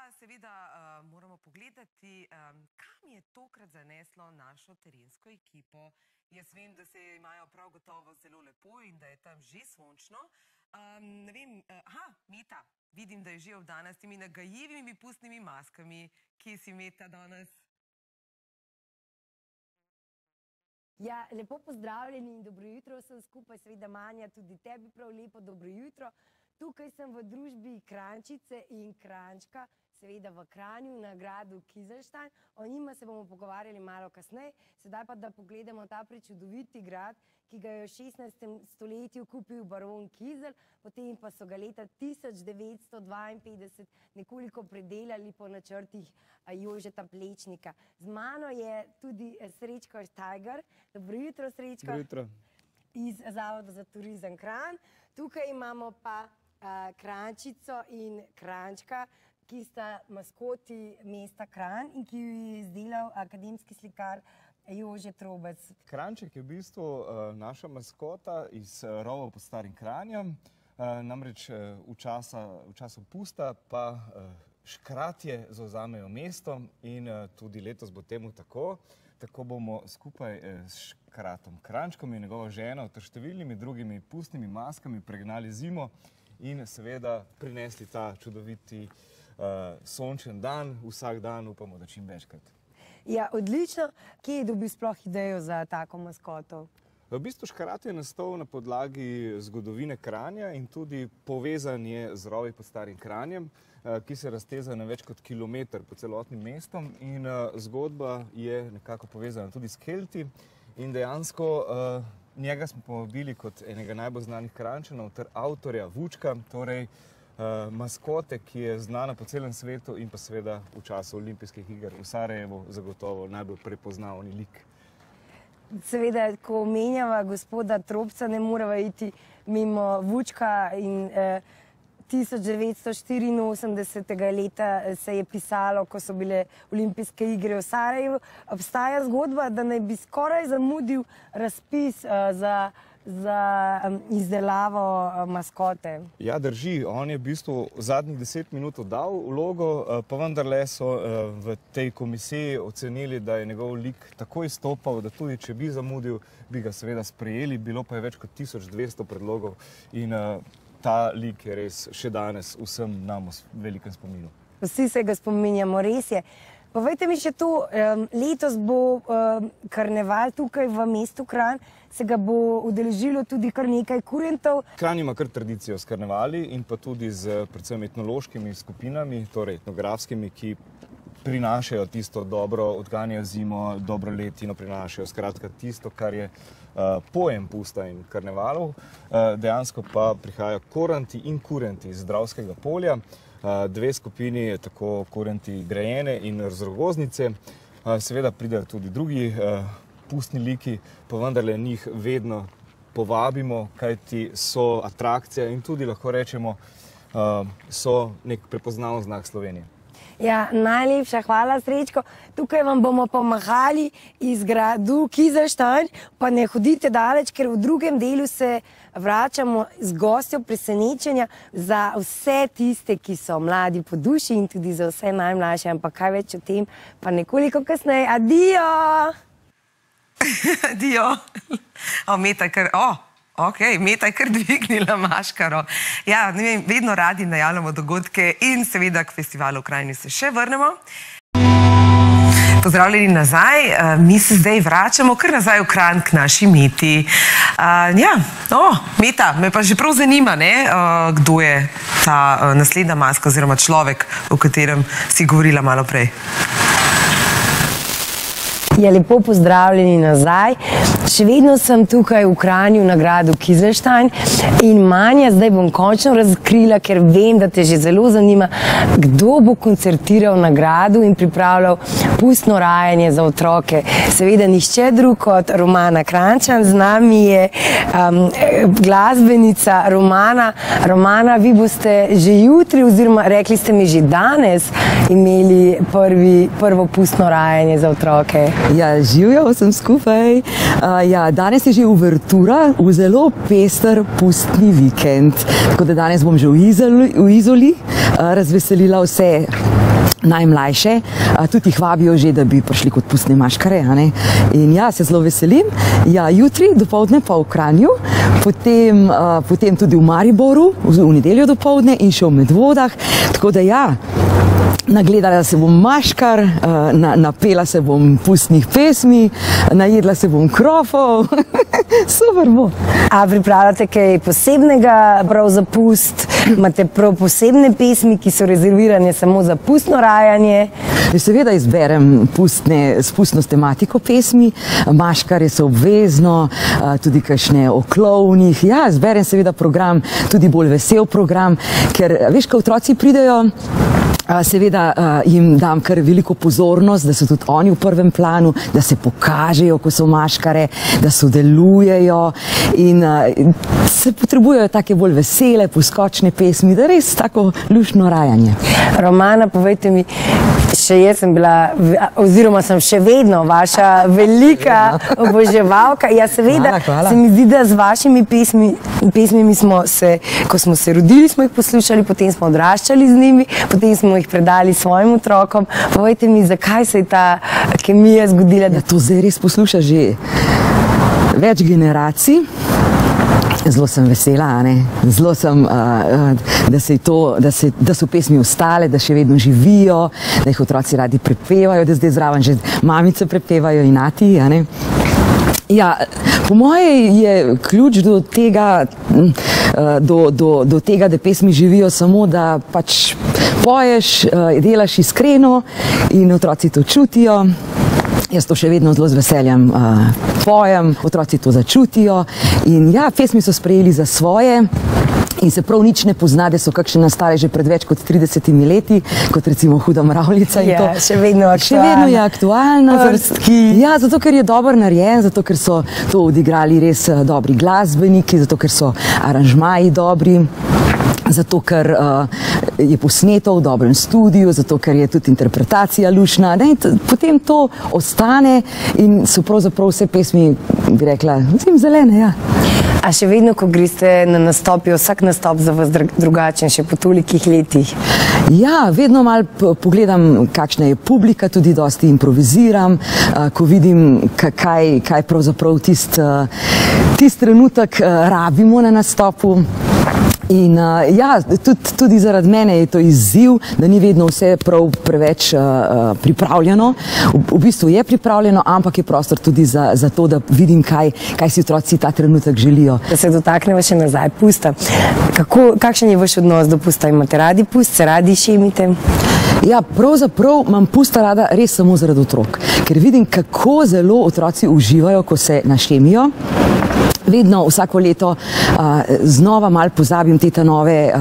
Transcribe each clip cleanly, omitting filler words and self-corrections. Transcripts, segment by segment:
pa seveda moramo pogledati, kam je tokrat zaneslo našo terensko ekipo. Jaz vem, da se imajo prav gotovo zelo lepo in da je tam že sončno. Ne vem, Meta, vidim, da je že obdana s temi nagajivimi pustnimi maskami. Kje si, Meta, danes? Ja, lepo pozdravljeni in dobro jutro vsem skupaj, seveda Manja, tudi tebi prav lepo dobro jutro. Tukaj sem v družbi Kranjčice in Kranjčka, seveda v Kranju, na gradu Kizlštajn. O njima se bomo pogovarjali malo kasneje. Sedaj pa, da pogledamo ta prečudoviti grad, ki ga je v 16. stoletju kupil baron Kizelj, potem pa so ga leta 1952 nekoliko predelali po načrtih Jožeta Plečnika. Z mano je tudi Srečko Štajgar. Dobro jutro, Srečko. Dobro jutro. Iz Zavoda za turizem Kranj. Tukaj imamo pa Kranjčico in Kranjčka, ki sta maskoti mesta Kranj in ki jo je izdelal akademski slikar Jože Trobec. Kranjček je v bistvu naša maskota iz rovov pod Starim Kranjem. Namreč v času pusta pa škratje zavzamejo mesto in tudi letos bo temu tako. Tako bomo skupaj s škratom Kranjčkom in njegovo ženo ter številnimi drugimi pustnimi maskami pregnali zimo in seveda prinesli ta čudoviti sončen dan, vsak dan upamo, da čim večkrat. Ja, odlično. Kje je dobil sploh idejo za tako maskoto? V bistvu škrat je nastal na podlagi zgodovine Kranja in tudi povezan je z rovi pod Starim Kranjem, ki se razteza na več kot kilometer po celotnim mestom in zgodba je nekako povezana tudi s Kelti in dejansko njega smo povabili kot enega najbolj znanih Kranjčanov ter avtorja Vučka, torej maskote, ki je znana po celem svetu in pa seveda v času olimpijskih iger v Sarajevu zagotovo najbolj prepoznavni lik. Seveda, ko omenjava gospoda Tropca, ne morava iti mimo Vučka in 1984. leta se je pisalo, ko so bile olimpijske igre v Sarajevu. Obstaja zgodba, da naj bi skoraj zamudil razpis za izdelavo maskote. Ja, drži. On je v bistvu zadnjih 10 minut oddal vlogo, pa vendarle so v tej komisiji ocenili, da je njegov lik tako izstopal, da tudi če bi zamudil, bi ga seveda sprejeli. Bilo pa je več kot 1200 predlogov in ta lik je res še danes vsem nam v velikem spominu. Vsi se ga spominjamo, res je. Povejte mi še to, letos bo karneval tukaj v mestu Kranj, se ga bo udeležilo tudi kar nekaj kurentov. Kranj ima kar tradicijo s karnevali in pa tudi z predvsem etnološkimi skupinami, torej etnografskimi, ki prinašajo tisto dobro, odganjajo zimo, dobro letino prinašajo, skratka tisto, kar je pojem pusta in karnevalov. Dejansko pa prihajajo koranti in kurenti iz Dravskega polja. Dve skupini, tako kurenti Grajene in Razrogoznice. Seveda pridejo tudi drugi pustni liki, pa vendarle njih vedno povabimo, kajti so atrakcija in tudi lahko rečemo, so nek prepoznaven znak Slovenije. Ja, najlepša hvala, Srečko. Tukaj vam bomo pomahali iz gradu Kizlštajn, pa ne hodite daleč, ker v drugem delu se vračamo z gostjo presenečenja za vse tiste, ki so mladi po duši in tudi za vse najmlajše, ampak kaj več o tem, pa nekoliko kasneje. Adijo! Adijo! Meta kar... Meta je kar dvignila maškaro. Ja, ne vem, vedno radi najavljamo dogodke in seveda k festivalu v Krajini se še vrnemo. Pozdravljeni nazaj, mi se zdaj vračamo kar nazaj v Kranj k naši Meti. Meta, me pa že prav zanima, kdo je ta naslednja maska oziroma človek, o katerem si govorila malo prej. Ja, lepo pozdravljeni nazaj. Še vedno sem tukaj v Kranju na gradu Kizlštajn in Manja, zdaj bom končno razkrila, ker vem, da te že zelo zanima, kdo bo koncertiral na gradu in pripravljal pustno rajanje za otroke. Seveda nihče drug kot Romana Kranjčan, z nami je glasbenica Romana. Romana, vi boste že jutri, oziroma rekli ste mi že danes, imeli prvo pustno rajanje za otroke. Ja, živjo vsem skupaj. Danes je že uvertura v zelo pester pustni vikend. Tako da danes bom že v Izoli razveselila vse najmlajše, tudi jih vabijo že, da bi prišli kot pustne maškare. In ja, se zelo veselim. Ja, jutri dopoldne pa v Kranju, potem tudi v Mariboru, v nedeljo dopoldne in še v Medvodah. Tako da ja, nagledala se bom maškar, napela se bom pustnih pesmi, najedla se bom krofov. Super bo. A pripravljate kaj posebnega prav za pust? Imate prav posebne pesmi, ki so rezervirane samo za pustno rajanje? Seveda izberem s pustno tematiko pesmi, maškare so obvezno, tudi kakšne o klovnih. Ja, izberem seveda program, tudi bolj vesel program, ker veš, ko otroci pridejo, seveda jim dam kar veliko pozornost, da so tudi oni v prvem planu, da se pokažejo, ko so maškare, da sodelujejo in se potrebujejo take bolj vesele, poskočne pesmi, da res tako luštno rajanje. Romana, povejte mi, še jaz sem bila, oziroma sem še vedno vaša velika oboževalka. Ja, seveda, se mi zdi, da z vašimi pesmimi smo se, ko smo se rodili, smo jih poslušali, potem smo odraščali z njimi, potem smo jih predali svojim otrokom. Povejte mi, zakaj se je ta kemija zgodila? Ja, to zdaj res posluša že več generacij. Zelo sem vesela, zelo sem, da so pesmi ostale, da še vedno živijo, da jih otroci radi prepevajo, da zdaj zraven že mamice prepevajo in ati. Ja, po moje je ključ do tega, da pesmi živijo samo, da pač poješ, delaš iskreno in otroci to čutijo. Jaz to še vedno zelo z veseljem pojem, otroci to začutijo in ja, pesmi so sprejeli za svoje in se prav nič ne pozna, da so kakšne nastale že pred več kot 30 leti, kot recimo Huda mravljica in to. Ja, še vedno aktualna. Še vedno je aktualna. Ja, zato ker je dobro narejen, zato ker so to odigrali res dobri glasbeniki, zato ker so aranžmaji dobri. Zato, ker je posneto v dobrem studiu, zato, ker je tudi interpretacija luštna. Potem to ostane in so pravzaprav vse pesmi, bi rekla, zelene, ja. A še vedno, ko greste na nastop, je vsak nastop za vas drugačen, še po tolikih letih? Ja, vedno malo pogledam, kakšna je publika, tudi dosti improviziram, ko vidim, kaj pravzaprav tisti trenutek rabimo na nastopu. In ja, tudi zaradi mene je to izziv, da ni vedno vse prav preveč pripravljeno. V bistvu je pripravljeno, ampak je prostor tudi za to, da vidim, kaj si otroci ta trenutek želijo. Da se dotaknemo še nazaj pusta. Kakšen je vaš odnos do pusta? Imate radi pust, se radi šemite? Ja, pravzaprav imam pusta rada res samo zaradi otrok, ker vidim, kako zelo otroci uživajo, ko se našemijo. Vedno, vsako leto znova malo pozabim te nove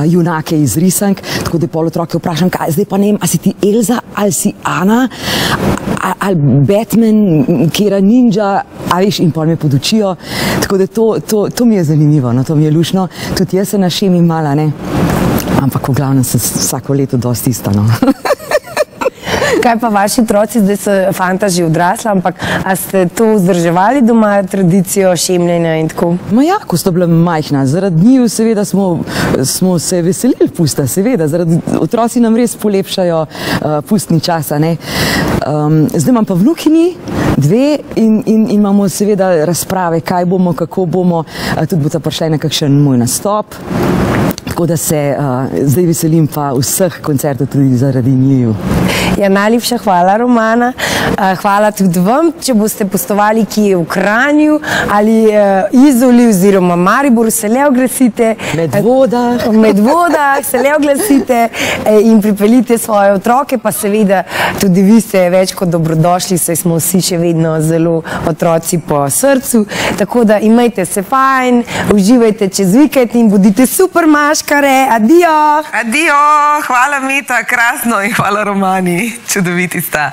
junake iz risank, tako da pol otroke vprašam, zdaj pa ne vem, a si ti Elza, ali si Ana, ali Batman, kera ninja, a veš, in pol me podučijo. Tako da to mi je zanimivo, to mi je luštno. Tudi jaz se našemim malo, ampak v glavnem sem vsako leto dosti ista. Kaj pa vaši otroci, zdaj so fanta že odrasla, ampak a ste to vzdrževali doma, tradicijo šemljenja in tako? Ja, ko sta bila majhna, zaradi njiju seveda smo se veselili pusta, seveda, zaradi otroci nam res polepšajo pustni čas. Zdaj imam pa vnukini, 2 in imamo seveda razprave, kaj bomo, kako bomo, tudi bo ta prišla na kakšen moj nastop. Tako da se zdaj veselim pa vseh koncertov tudi zaradi njiju. Ja, najlepša hvala, Romana. Hvala tudi vam. Če boste pustovali kje v Kranju ali Izoli oziroma Mariboru, se le oglasite. Medvodah se le oglasite in pripeljite svoje otroke, pa seveda tudi vi ste več kot dobrodošli, saj smo vsi še vedno zelo otroci po srcu. Tako da imejte se fajn, uživajte čez vikend in bodite super maškare. Adijo! Adijo! Hvala Meta, krasno in hvala Romani. Čudoviti sta.